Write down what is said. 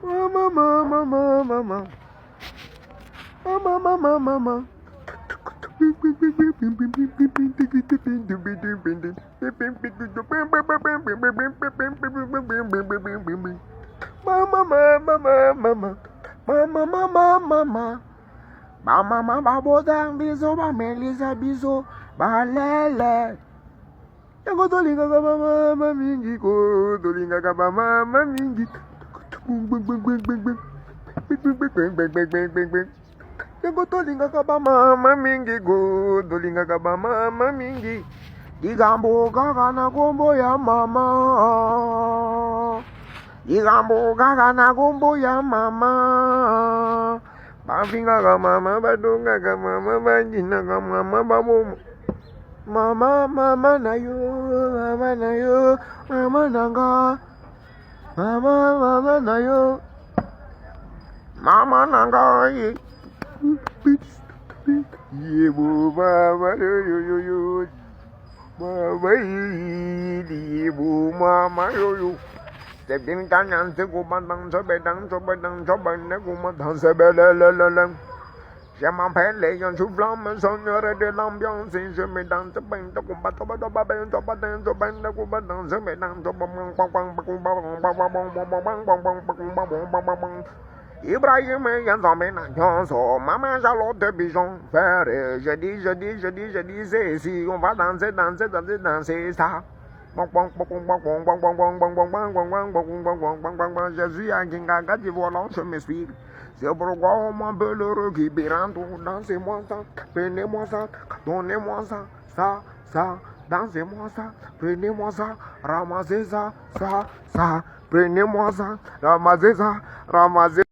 Mama, mama, mama, mama. Mama, mama, mama. Mama, mama, mama. Mama, mama, mama. Mama, mama, bodang bizo, ba melisa bizo, ba lele. Yang kau tulinga ka mama mingi ko, tulinga ka mama mingi. Bung bung bung bung bung bung. Yang kau tulinga ka mama mingi ko, tulinga ka mama mingi. Digambo gaga na gombo ya mama. Digambo gaga na gombo ya mama. Bafinga ka mama, badunga ka mama, banjina ka mama, babomo. Mama, mama na yo, mama na yo, mama nanga. Mama, mama na yo, mama nanga. Ye bo mama yo yo yo yo, mama ye bo mama yo yo. Để tiếng ta nhàn sẽ của ban tăng số bê tăng số bê tăng số bệnh để của mình thằng sẽ bê lê lê lê lê. Sẽ mà phép lệ cho sụp lắm mà son nhớ ra để làm cho xin sẽ bê tăng số bệnh cho cùng bắt số bắt ba bên số bắt tên số bệnh để của ban tăng số bê tăng số bông bông bông bông bông bông bông bông bông bông bông bông bông bông bông bông bông. Ibrahim yang sampai nanya so mama kalau tepi song faire jadi sesi on va danser danser danser danser ça. Bong bong bong bong bong bong bong bong bong bong bong bong bong bong bong bong bong bong bong. Je suis un gars qui volant sur mes pieds. C'est pourquoi on m'appelle le récupérant. Dansez-moi ça, prenez-moi ça, donnez-moi ça, ça. Dansez-moi ça, prenez-moi ça, ramassez ça, ça. Prenez-moi ça, ramassez ça, ramassez.